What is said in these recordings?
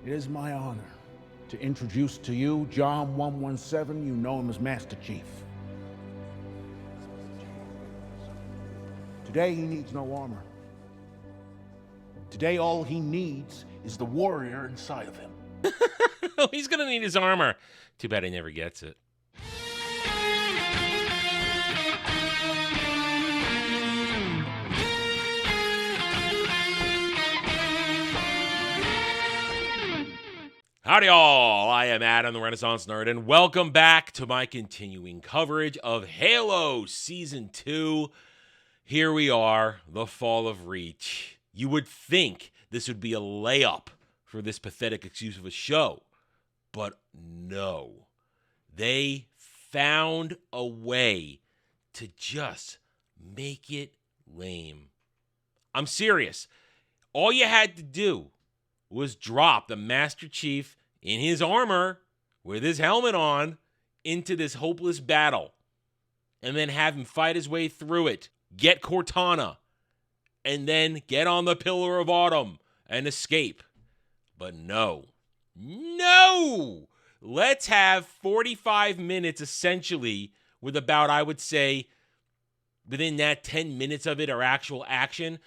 It is my honor to introduce to you John 117. You know him as Master Chief. Today he needs no armor. Today all he needs is the warrior inside of him. He's going to need his armor. Too bad he never gets it. Howdy, all. I am Adam, the Renaissance Nerd, and welcome back to my continuing coverage of Halo Season 2. Here we are, the fall of Reach. You would think this would be a layup for this pathetic excuse of a show, but no. They found a way to just make it lame. I'm serious. All you had to do was drop the Master Chief in his armor with his helmet on into this hopeless battle and then have him fight his way through it, get Cortana, and then get on the Pillar of Autumn and escape. But no. Let's have 45 minutes essentially with about, I would say, within that 10 minutes of it are actual action.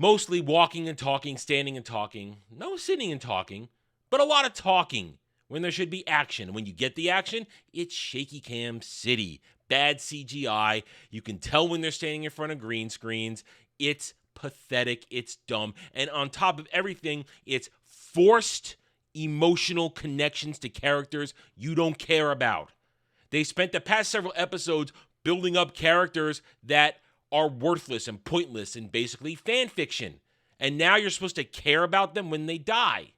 Mostly walking and talking, standing and talking. No sitting and talking, but a lot of talking when there should be action. When you get the action, it's shaky cam city. Bad CGI. You can tell when they're standing in front of green screens. It's pathetic. It's dumb. And on top of everything, it's forced emotional connections to characters you don't care about. They spent the past several episodes building up characters that are worthless and pointless and basically fan fiction. And now you're supposed to care about them when they die.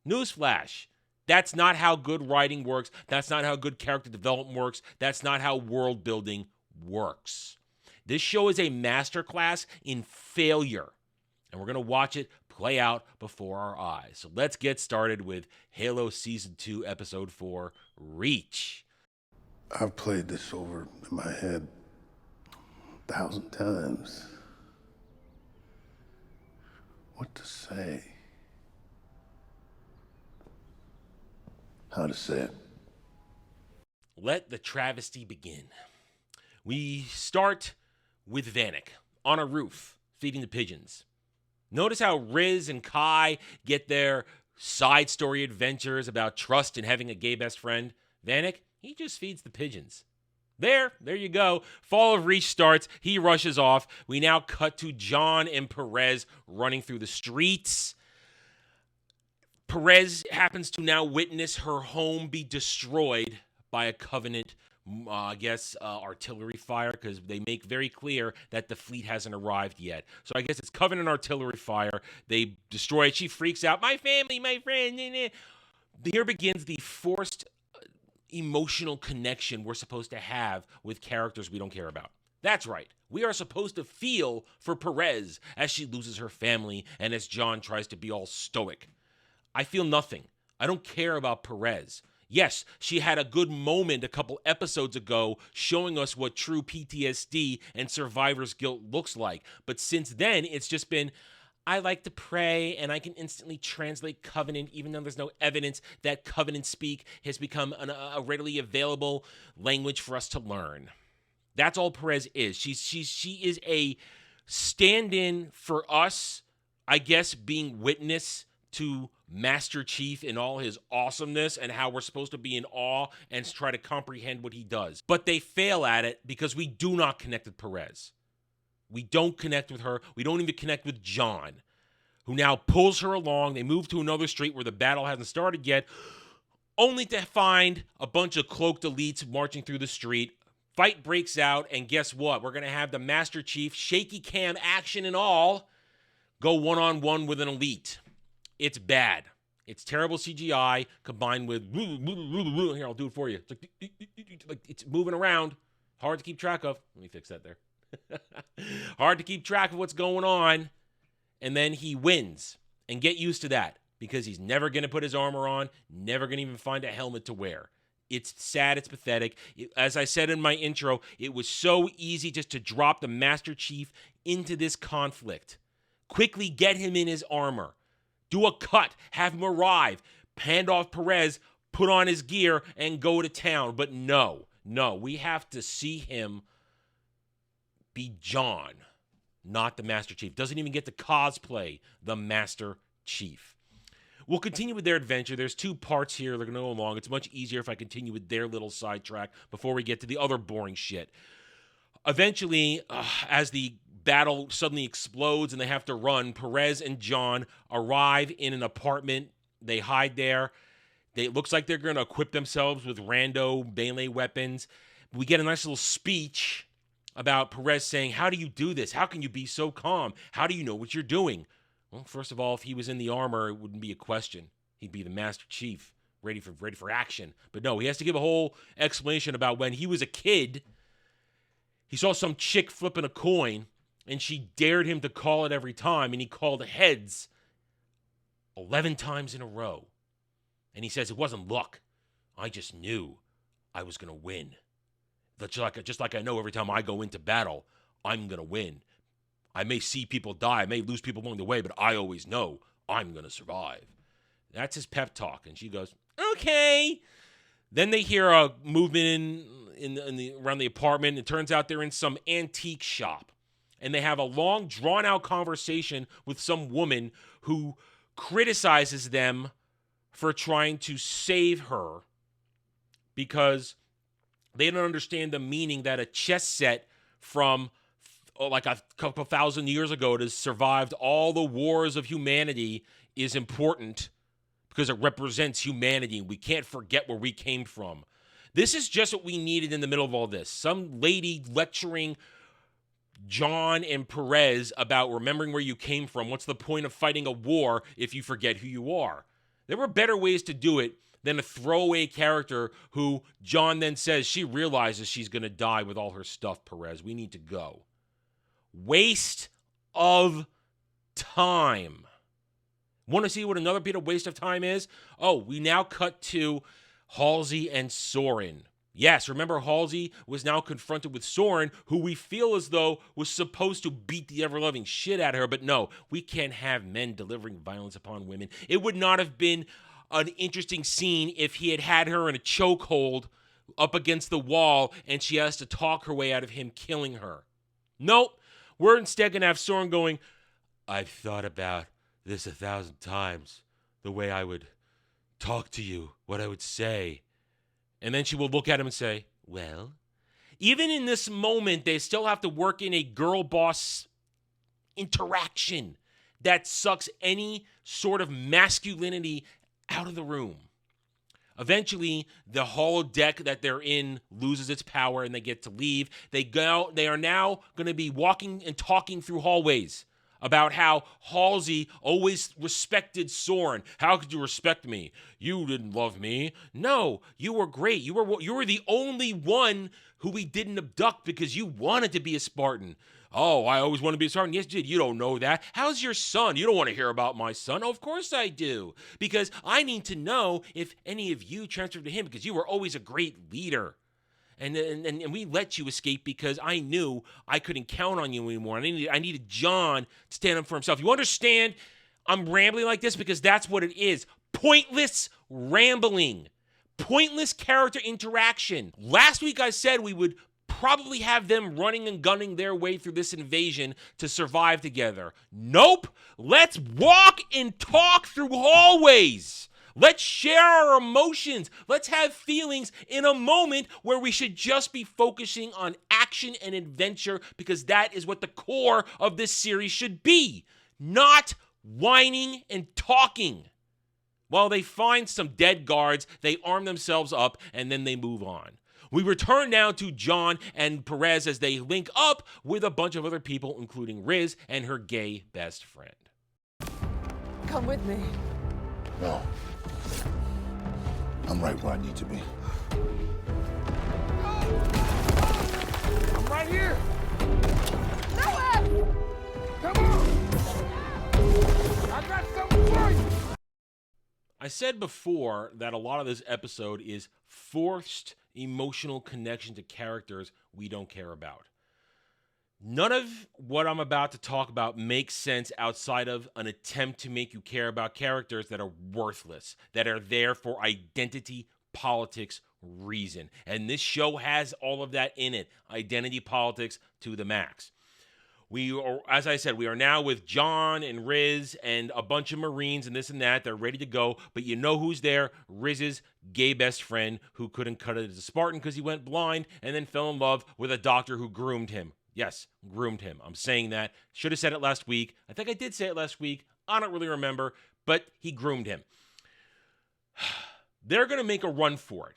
Newsflash. That's not how good writing works. That's not how good character development works. That's not how world building works. This show is a masterclass in failure. And we're going to watch it play out before our eyes. So let's get started with Halo Season 2, Episode 4, Reach. I've played this over in my head 1,000 times. What to say? How to say it? Let the travesty begin. We start with Vanek on a roof feeding the pigeons. Notice how Riz and Kai get their side story adventures about trust and having a gay best friend. Vanek, he just feeds the pigeons. There you go. Fall of Reach starts. He rushes off. We now cut to John and Perez running through the streets. Perez happens to now witness her home be destroyed by a Covenant, artillery fire, because they make very clear that the fleet hasn't arrived yet. So I guess it's Covenant artillery fire. They destroy it. She freaks out. My family, my friend. Here begins the forced emotional connection we're supposed to have with characters we don't care about. That's right. We are supposed to feel for Perez as she loses her family and as John tries to be all stoic. I feel nothing. I don't care about Perez. Yes, she had a good moment a couple episodes ago showing us what true PTSD and survivor's guilt looks like. But since then, it's just been, I like to pray, and I can instantly translate Covenant, even though there's no evidence that Covenant speak has become a readily available language for us to learn. That's all Perez is. She is a stand-in for us, I guess, being witness to Master Chief in all his awesomeness and how we're supposed to be in awe and try to comprehend what he does. But they fail at it because we do not connect with Perez. We don't connect with her. We don't even connect with John, who now pulls her along. They move to another street where the battle hasn't started yet, only to find a bunch of cloaked elites marching through the street. Fight breaks out, and guess what? We're going to have the Master Chief, shaky cam action and all, go one-on-one with an elite. It's bad. It's terrible CGI combined with, here, I'll do it for you. It's like it's moving around. Hard to keep track of. Let me fix that there. Hard to keep track of what's going on. And then he wins. And get used to that, because he's never going to put his armor on, never going to even find a helmet to wear. It's sad. It's pathetic. As I said in my intro, it was so easy just to drop the Master Chief into this conflict. Quickly get him in his armor. Do a cut, have him arrive, hand off Perez, put on his gear, and go to town. But no, we have to see him be John, not the Master Chief. Doesn't even get to cosplay the Master Chief. We'll continue with their adventure. There's 2 parts here. They're going to go along. It's much easier if I continue with their little sidetrack before we get to the other boring shit. Eventually, as the battle suddenly explodes and they have to run, Perez and John arrive in an apartment. They hide there. It looks like they're going to equip themselves with rando melee weapons. We get a nice little speech about Perez saying, how do you do this? How can you be so calm? How do you know what you're doing? Well, first of all, if he was in the armor, it wouldn't be a question. He'd be the Master Chief, ready for action. But no, he has to give a whole explanation about when he was a kid, he saw some chick flipping a coin, and she dared him to call it every time, and he called heads 11 times in a row. And he says, it wasn't luck. I just knew I was going to win. Just like I know every time I go into battle, I'm going to win. I may see people die, I may lose people along the way, but I always know I'm going to survive. That's his pep talk. And she goes, okay. Then they hear a movement around the apartment. It turns out they're in some antique shop. And they have a long, drawn-out conversation with some woman who criticizes them for trying to save her because they don't understand the meaning that a chess set from like a couple thousand years ago that has survived all the wars of humanity is important because it represents humanity. We can't forget where we came from. This is just what we needed in the middle of all this. Some lady lecturing John and Perez about remembering where you came from. What's the point of fighting a war if you forget who you are? There were better ways to do it than a throwaway character who John then says she realizes she's going to die with all her stuff, Perez. We need to go. Waste of time. Want to see what another bit of waste of time is? Oh, we now cut to Halsey and Soren. Yes, remember Halsey was now confronted with Soren, who we feel as though was supposed to beat the ever-loving shit out of her, but no, we can't have men delivering violence upon women. It would not have been an interesting scene if he had had her in a chokehold up against the wall and she has to talk her way out of him killing her. Nope. We're instead going to have Soren going, I've thought about this 1,000 times, the way I would talk to you, what I would say. And then she will look at him and say, well, even in this moment, they still have to work in a girl-boss interaction that sucks any sort of masculinity out of the room. Eventually, the holodeck that they're in loses its power and they get to leave. They are now going to be walking and talking through hallways about how Halsey always respected Soren. How could you respect me? You didn't love me. No, you were great. You were the only one who we didn't abduct because you wanted to be a Spartan. Oh, I always wanted to be a Spartan. Yes, you did. You don't know that. How's your son? You don't want to hear about my son. Oh, of course I do. Because I need to know if any of you transferred to him because you were always a great leader. And we let you escape because I knew I couldn't count on you anymore. I needed John to stand up for himself. You understand? I'm rambling like this because that's what it is. Pointless rambling. Pointless character interaction. Last week I said we would probably have them running and gunning their way through this invasion to survive together. Nope. Let's walk and talk through hallways. Let's share our emotions. Let's have feelings in a moment where we should just be focusing on action and adventure because that is what the core of this series should be. Not whining and talking. While they find some dead guards, they arm themselves up and then they move on. We return now to John and Perez as they link up with a bunch of other people, including Riz and her gay best friend. Come with me. No. I'm right where I need to be. I'm right here. Nowhere! Come on. I got something for you. I said before that a lot of this episode is forced emotional connection to characters we don't care about. None of what I'm about to talk about makes sense outside of an attempt to make you care about characters that are worthless, that are there for identity politics reason. And this show has all of that in it. Identity politics to the max. We are, as I said, we are now with John and Riz and a bunch of Marines and this and that. They're ready to go. But you know who's there? Riz's gay best friend who couldn't cut it as a Spartan because he went blind and then fell in love with a doctor who groomed him. Yes, groomed him. I'm saying that. Should have said it last week. I think I did say it last week. I don't really remember. But he groomed him. They're going to make a run for it.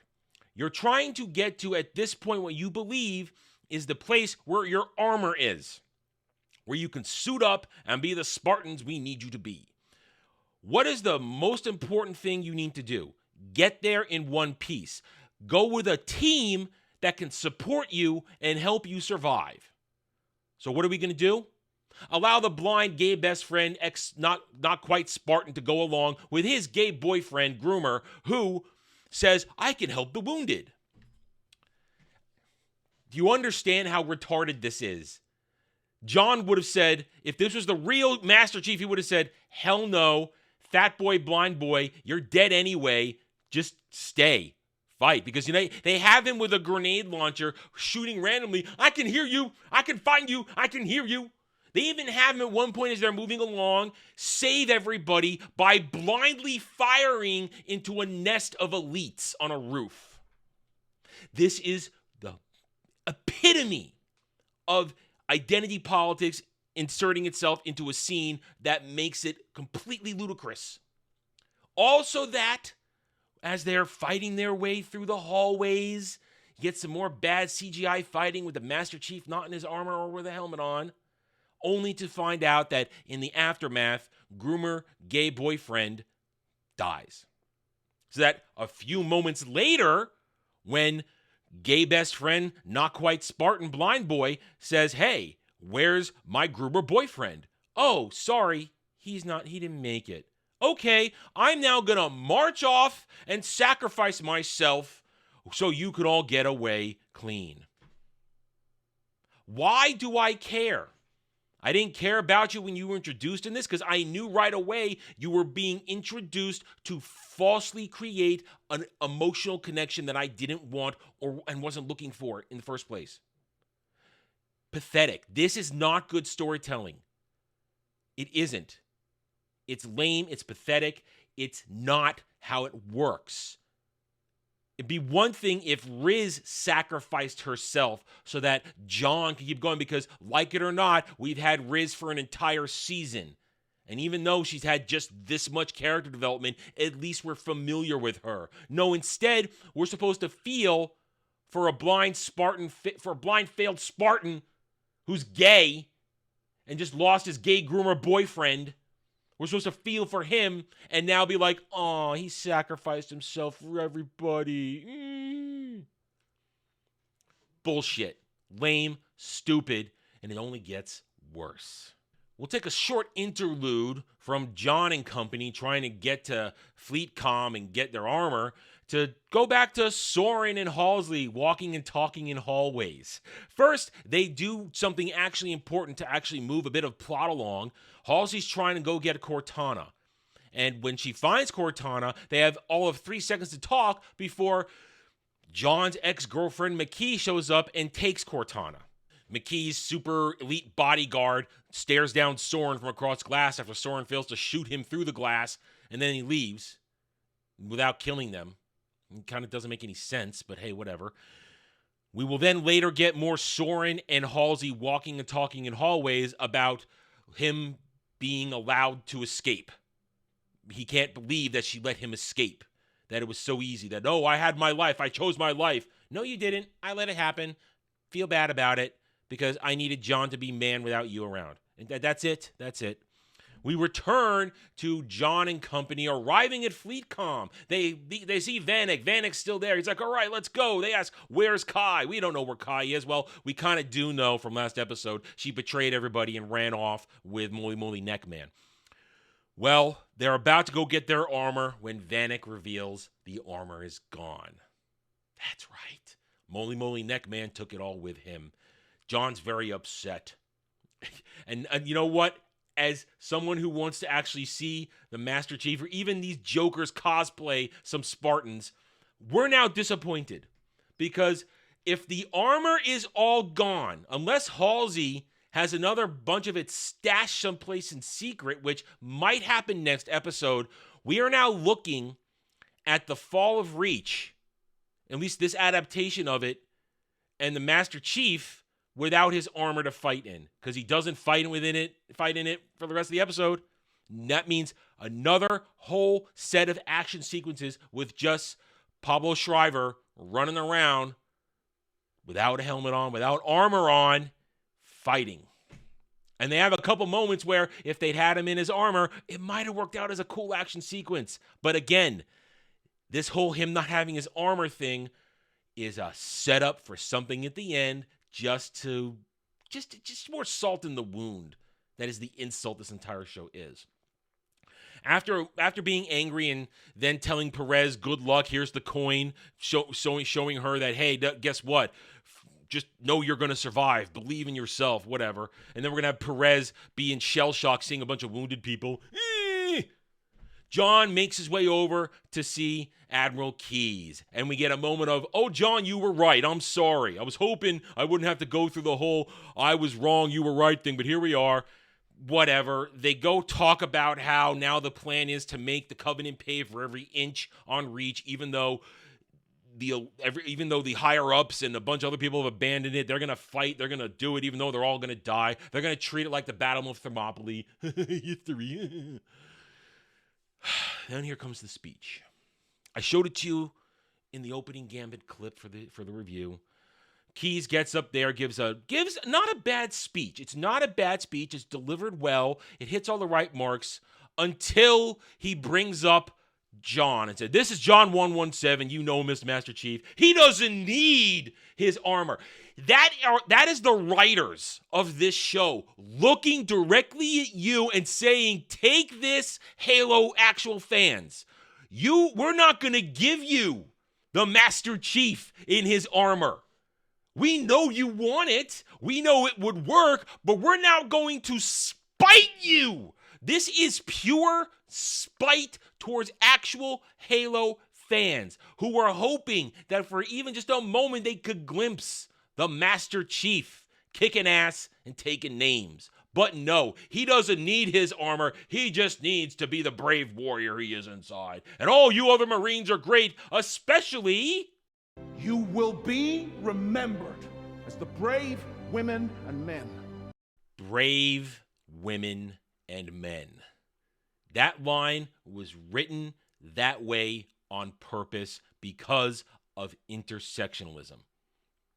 You're trying to get to, at this point, what you believe is the place where your armor is, where you can suit up and be the Spartans we need you to be. What is the most important thing you need to do? Get there in one piece. Go with a team that can support you and help you survive. So what are we going to do? Allow the blind gay best friend, not quite Spartan, to go along with his gay boyfriend, groomer, who says, I can help the wounded. Do you understand how retarded this is? John would have said, if this was the real Master Chief, he would have said, hell no, fat boy, blind boy, you're dead anyway, just stay. Fight. Because, you know, they have him with a grenade launcher shooting randomly. I can hear you. I can find you. I can hear you. They even have him at one point as they're moving along, save everybody by blindly firing into a nest of elites on a roof. This is the epitome of identity politics inserting itself into a scene that makes it completely ludicrous. Also that, as they're fighting their way through the hallways, you get some more bad CGI fighting with the Master Chief not in his armor or with a helmet on, only to find out that in the aftermath, groomer, gay boyfriend dies. So that a few moments later, when gay best friend, not quite Spartan blind boy, says, hey, where's my groomer boyfriend? Oh, sorry, he didn't make it. Okay, I'm now gonna march off and sacrifice myself so you can all get away clean. Why do I care? I didn't care about you when you were introduced in this because I knew right away you were being introduced to falsely create an emotional connection that I didn't want and wasn't looking for in the first place. Pathetic. This is not good storytelling. It isn't. It's lame. It's pathetic. It's not how it works. It'd be one thing if Riz sacrificed herself so that John could keep going because, like it or not, we've had Riz for an entire season. And even though she's had just this much character development, at least we're familiar with her. No, instead, we're supposed to feel for a blind failed Spartan who's gay and just lost his gay groomer boyfriend. We're supposed to feel for him and now be like, oh, he sacrificed himself for everybody. Bullshit. Lame, stupid, and it only gets worse. We'll take a short interlude from John and company trying to get to FleetCom and get their armor to go back to Soren and Halsey walking and talking in hallways. First, they do something actually important to actually move a bit of plot along. Halsey's trying to go get Cortana. And when she finds Cortana, they have all of 3 seconds to talk before John's ex-girlfriend McKee shows up and takes Cortana. McKee's super elite bodyguard stares down Soren from across glass after Soren fails to shoot him through the glass, and then he leaves without killing them. It kind of doesn't make any sense, but hey, whatever. We will then later get more Soren and Halsey walking and talking in hallways about him being allowed to escape. He can't believe that she let him escape, that it was so easy, that, oh, I had my life, I chose my life. No, you didn't. I let it happen. Feel bad about it because I needed John to be man without you around. And that's it. That's it. We return to John and company arriving at FleetCom. They see Vanek. Vanek's still there. He's like, all right, let's go. They ask, where's Kai? We don't know where Kai is. Well, we kind of do know from last episode. She betrayed everybody and ran off with Moly Moly Neckman. Well, they're about to go get their armor when Vanek reveals the armor is gone. That's right. Moly Moly Neckman took it all with him. John's very upset. And you know what? As someone who wants to actually see the Master Chief or even these Jokers cosplay some Spartans, we're now disappointed. Because if the armor is all gone, unless Halsey has another bunch of it stashed someplace in secret, which might happen next episode, we are now looking at the Fall of Reach, at least this adaptation of it, and the Master Chief without his armor to fight in, because he doesn't fight in it for the rest of the episode. And that means another whole set of action sequences with just Pablo Schreiber running around without a helmet on, without armor on, fighting. And they have a couple moments where if they'd had him in his armor, it might have worked out as a cool action sequence. But again, this whole him not having his armor thing is a setup for something at the end, just more salt in the wound. That is the insult this entire show is. After being angry and then telling Perez, good luck, here's the coin, showing her that, hey, guess what? Just know you're going to survive. Believe in yourself, whatever. And then we're going to have Perez be in shell shock seeing a bunch of wounded people. John makes his way over to see Admiral Keyes. And we get a moment of, oh, John, you were right. I'm sorry. I was hoping I wouldn't have to go through the whole I was wrong, you were right thing, but here we are. Whatever. They go talk about how now the plan is to make the Covenant pay for every inch on Reach, even though the higher-ups and a bunch of other people have abandoned it. They're going to fight. They're going to do it, even though they're all going to die. They're going to treat it like the Battle of Thermopylae. History. Then here comes the speech. I showed it to you in the opening Gambit clip for the review. Keyes gets up there, gives not a bad speech. It's not a bad speech. It's delivered well. It hits all the right marks until he brings up John and said, this is John 117. You know, Mr. Master Chief. He doesn't need his armor. That is the writers of this show looking directly at you and saying, take this, Halo actual fans. We're not going to give you the Master Chief in his armor. We know you want it. We know it would work, but we're now going to spite you. This is pure spite towards actual Halo fans who were hoping that for even just a moment they could glimpse the Master Chief kicking ass and taking names. But no, he doesn't need his armor. He just needs to be the brave warrior he is inside. And all you other Marines are great, especially... You will be remembered as the brave women and men. Brave women and men. That line was written that way on purpose because of intersectionalism.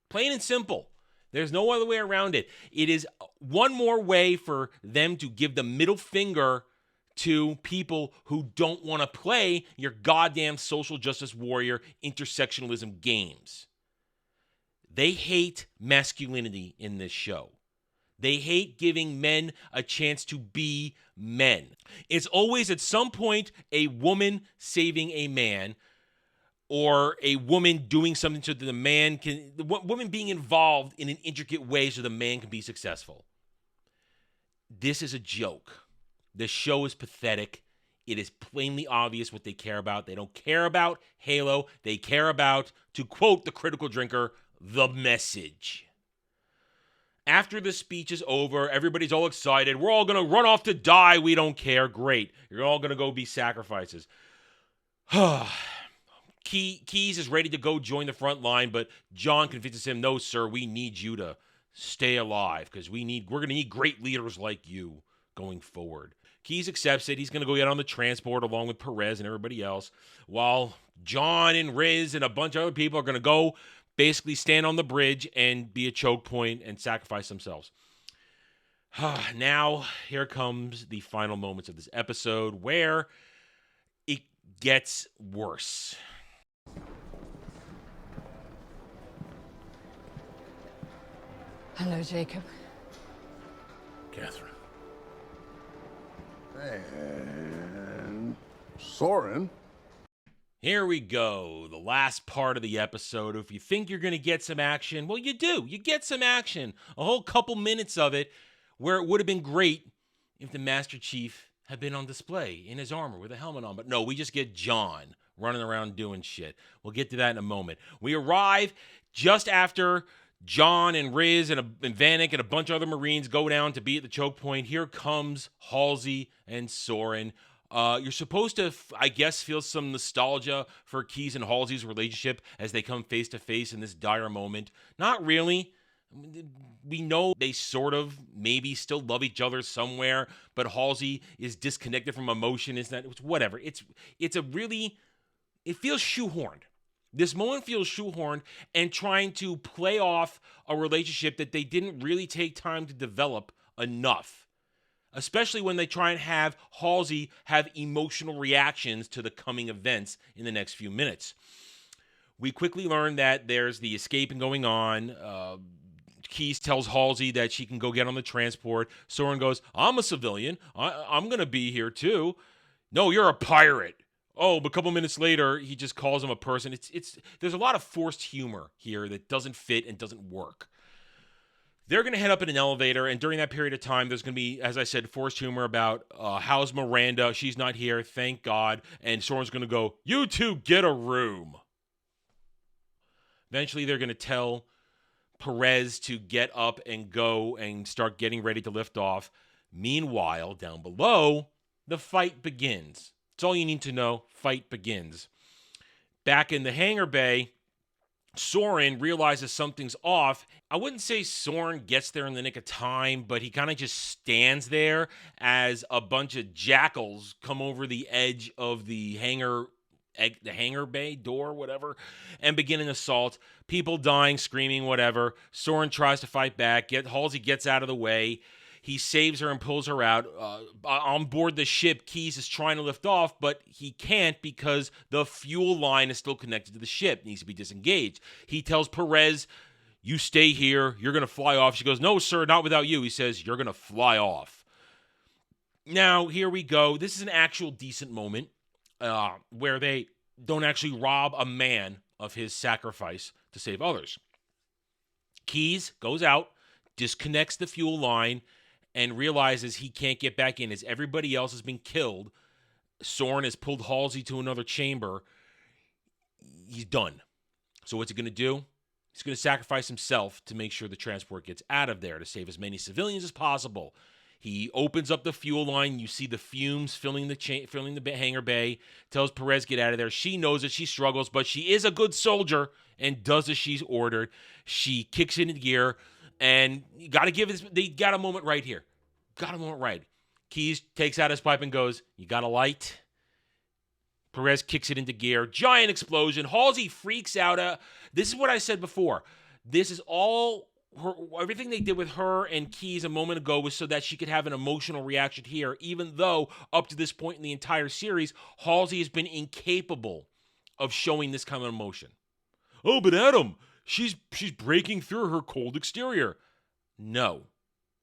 Plain and simple. There's no other way around it. It is one more way for them to give the middle finger to people who don't want to play your goddamn social justice warrior intersectionalism games. They hate masculinity in this show. They hate giving men a chance to be men. It's always at some point a woman saving a man, or a woman doing something so that the man can, the woman being involved in an intricate way so the man can be successful. This is a joke. The show is pathetic. It is plainly obvious what they care about. They don't care about Halo. They care about, to quote the Critical Drinker, the message. After the speech is over, everybody's all excited. We're all going to run off to die. We don't care. Great. You're all going to go be sacrifices. Keyes is ready to go join the front line, but John convinces him, no, sir, we need you to stay alive because we're going to need great leaders like you going forward. Keyes accepts it. He's going to go get on the transport along with Perez and everybody else, while John and Riz and a bunch of other people are going to go basically stand on the bridge and be a choke point and sacrifice themselves. Now, here comes the final moments of this episode where it gets worse. Hello, Jacob. Catherine. And Soren. Here we go. The last part of the episode. If you think you're going to get some action, well, you do. You get some action. A whole couple minutes of it where it would have been great if the Master Chief had been on display in his armor with a helmet on. But no, we just get John running around doing shit. We'll get to that in a moment. We arrive just after John and Riz and Vanek and a bunch of other Marines go down to be at the choke point. Here comes Halsey and Soren. You're supposed to, I guess, feel some nostalgia for Keyes and Halsey's relationship as they come face to face in this dire moment. Not really. We know they sort of maybe still love each other somewhere, but Halsey is disconnected from emotion. It's whatever. It feels shoehorned. This moment feels shoehorned and trying to play off a relationship that they didn't really take time to develop enough. Especially when they try and have Halsey have emotional reactions to the coming events in the next few minutes. We quickly learn that there's the escaping going on. Keyes tells Halsey that she can go get on the transport. Soren goes, I'm a civilian. I'm going to be here too. No, you're a pirate. Oh, but a couple minutes later, he just calls him a person. There's a lot of forced humor here that doesn't fit and doesn't work. They're going to head up in an elevator, and during that period of time, there's going to be, as I said, forced humor about how's Miranda? She's not here, thank God. And Soren's going to go, you two get a room. Eventually, they're going to tell Perez to get up and go and start getting ready to lift off. Meanwhile, down below, the fight begins. That's all you need to know. Fight begins. Back in the hangar bay, Soren realizes something's off. I wouldn't say Soren gets there in the nick of time, but he kind of just stands there as a bunch of jackals come over the edge of the hangar bay door, whatever, and begin an assault. People dying, screaming, whatever. Soren tries to fight back. Halsey gets out of the way. He saves her and pulls her out. On board the ship, Keyes is trying to lift off, but he can't because the fuel line is still connected to the ship. It needs to be disengaged. He tells Perez, you stay here. You're going to fly off. She goes, no, sir, not without you. He says, you're going to fly off. Now, here we go. This is an actual decent moment where they don't actually rob a man of his sacrifice to save others. Keyes goes out, disconnects the fuel line, and realizes he can't get back in as everybody else has been killed. Soren has pulled Halsey to another chamber. He's done. So what's he going to do? He's going to sacrifice himself to make sure the transport gets out of there to save as many civilians as possible. He opens up the fuel line. You see the fumes filling the hangar bay. Tells Perez get out of there. She knows that she struggles, but she is a good soldier and does as she's ordered. She kicks it into gear. And you got to give this, they got a moment right here. Got a moment right. Keyes takes out his pipe and goes, you got a light? Perez kicks it into gear. Giant explosion. Halsey freaks out. This is what I said before. This is all, everything they did with her and Keyes a moment ago was so that she could have an emotional reaction here, even though up to this point in the entire series, Halsey has been incapable of showing this kind of emotion. Oh, but Adam, She's breaking through her cold exterior. No.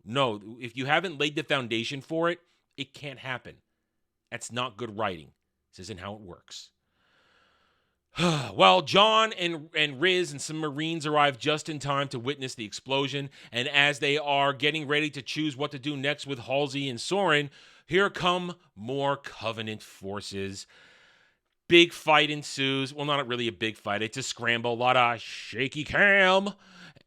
If you haven't laid the foundation for it, it can't happen. That's not good writing. This isn't how it works. Well, John and Riz and some Marines arrive just in time to witness the explosion. And as they are getting ready to choose what to do next with Halsey and Soren, here come more Covenant forces. Big fight ensues. Well, not really a big fight. It's a scramble. A lot of shaky cam.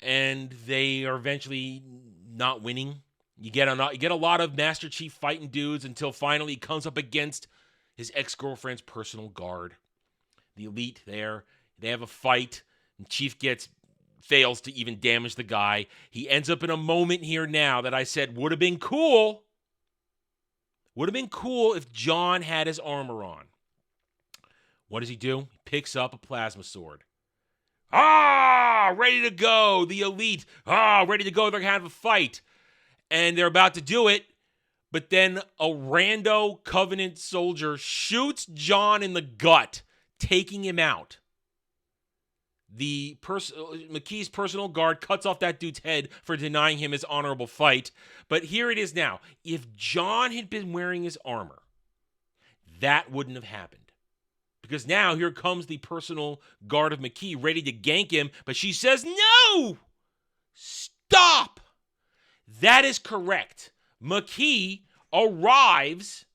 And they are eventually not winning. You get a lot of Master Chief fighting dudes until finally he comes up against his ex-girlfriend's personal guard. The elite there. They have a fight. And Chief fails to even damage the guy. He ends up in a moment here now that I said would have been cool. Would have been cool if John had his armor on. What does he do? He picks up a plasma sword. Ready to go. The elite. Ready to go. They're going to have a fight. And they're about to do it. But then a rando Covenant soldier shoots John in the gut, taking him out. McKee's personal guard cuts off that dude's head for denying him his honorable fight. But here it is now. If John had been wearing his armor, that wouldn't have happened. because now here comes the personal guard of Makee ready to gank him, but she says, no! Stop! That is correct. Makee arrives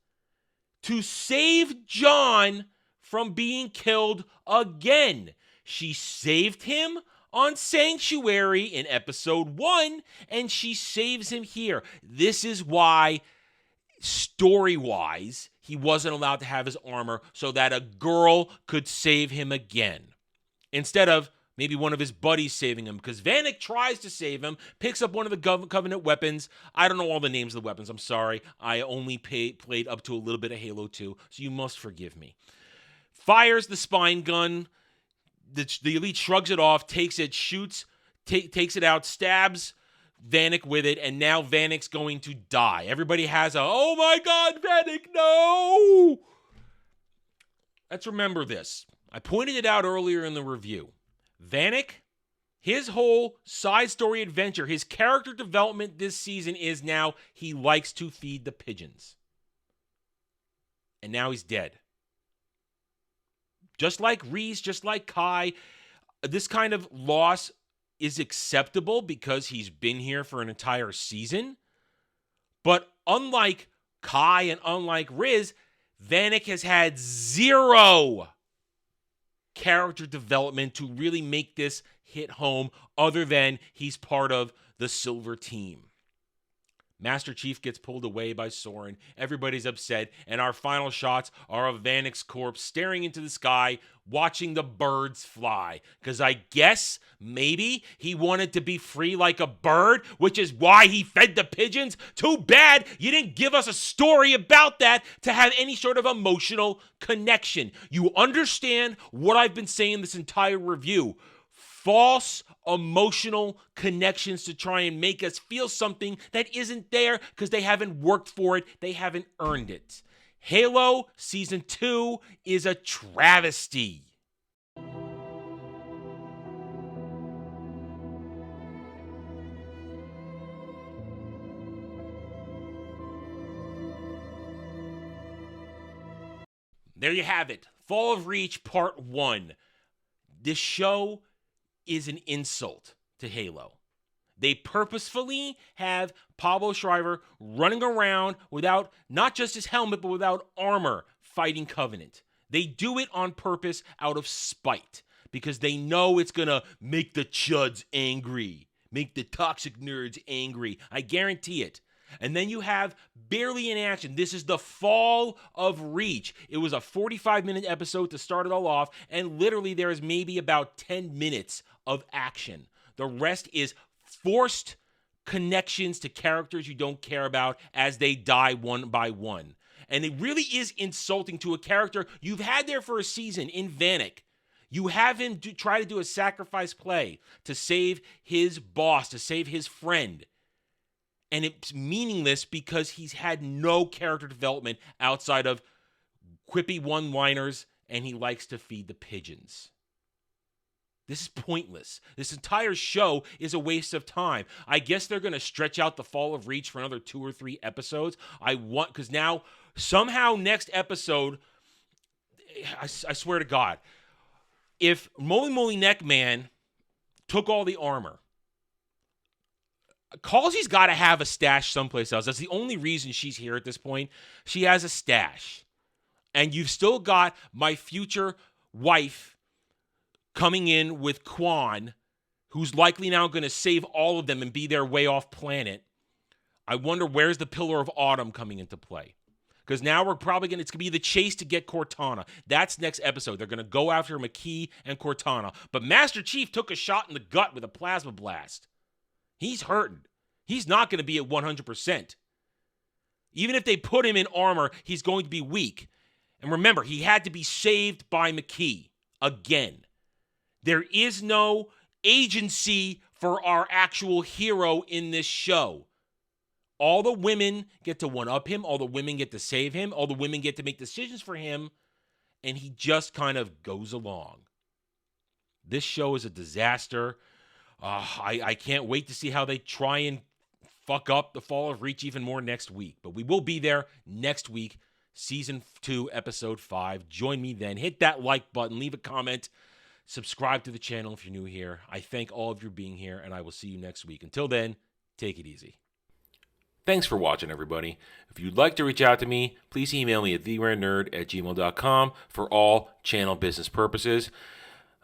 to save Jon from being killed again. She saved him on Sanctuary in episode 1, and she saves him here. This is why, story-wise, he wasn't allowed to have his armor so that a girl could save him again. Instead of maybe one of his buddies saving him, because Vanek tries to save him, picks up one of the Covenant weapons. I don't know all the names of the weapons. I'm sorry. I only played up to a little bit of Halo 2, so you must forgive me. Fires the spine gun. The Elite shrugs it off, takes it, shoots, takes it out, stabs Vanek with it, and now Vanek's going to die. Everybody has a, oh my God, Vanek, no! Let's remember this. I pointed it out earlier in the review. Vanek, his whole side story adventure, his character development this season is now he likes to feed the pigeons. And now he's dead. Just like Rhys, just like Kai, this kind of loss is acceptable because he's been here for an entire season. But unlike Kai and unlike Riz, Vanek has had zero character development to really make this hit home other than he's part of the Silver Team. Master Chief gets pulled away by Soren. Everybody's upset, and our final shots are of Vanek's corpse staring into the sky, watching the birds fly. Because I guess maybe he wanted to be free like a bird, which is why he fed the pigeons. Too bad you didn't give us a story about that to have any sort of emotional connection. You understand what I've been saying this entire review. False emotional connections to try and make us feel something that isn't there because they haven't worked for it. They haven't earned it. Halo Season 2 is a travesty. There you have it. Fall of Reach Part 1. This show is an insult to Halo. They purposefully have Pablo Schreiber running around without not just his helmet, but without armor fighting Covenant. They do it on purpose out of spite because they know it's going to make the chuds angry, make the toxic nerds angry. I guarantee it. And then you have barely in action. This is the Fall of Reach. It was a 45-minute episode to start it all off, and literally there is maybe about 10 minutes of action. The rest is forced connections to characters you don't care about as they die one by one. And it really is insulting to a character you've had there for a season in Vanek. You have him try to do a sacrifice play to save his boss, to save his friend. And it's meaningless because he's had no character development outside of quippy one-liners, and he likes to feed the pigeons. This is pointless. This entire show is a waste of time. I guess they're going to stretch out the Fall of Reach for another 2 or 3 episodes. Because now, somehow next episode, I swear to God, if Moly Moly Neckman took all the armor, Halsey's got to have a stash someplace else. That's the only reason she's here at this point. She has a stash. And you've still got my future wife coming in with Quan, who's likely now going to save all of them and be their way off planet. I wonder where's the Pillar of Autumn coming into play. Because now it's going to be the chase to get Cortana. That's next episode. They're going to go after Makee and Cortana. But Master Chief took a shot in the gut with a plasma blast. He's hurting. He's not going to be at 100%. Even if they put him in armor, he's going to be weak. And remember, he had to be saved by Makee again. There is no agency for our actual hero in this show. All the women get to one-up him. All the women get to save him. All the women get to make decisions for him. And he just kind of goes along. This show is a disaster. I can't wait to see how they try and fuck up the Fall of Reach even more next week. But we will be there next week Season 2, Episode 5. Join me then. Hit that like button. Leave a comment. Subscribe to the channel if you're new here. I thank all of you for being here, and I will see you next week. Until then, take it easy. Thanks for watching, everybody. If you'd like to reach out to me, please email me at theranernerd@gmail.com for all channel business purposes.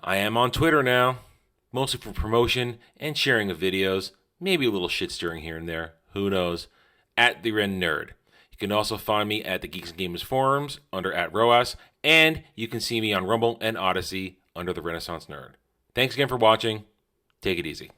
I am on Twitter now, mostly for promotion and sharing of videos, maybe a little shit stirring here and there, who knows, @TheRenNerd. You can also find me at the Geeks and Gamers forums under @ROAS, and you can see me on Rumble and Odyssey under the Renaissance Nerd. Thanks again for watching. Take it easy.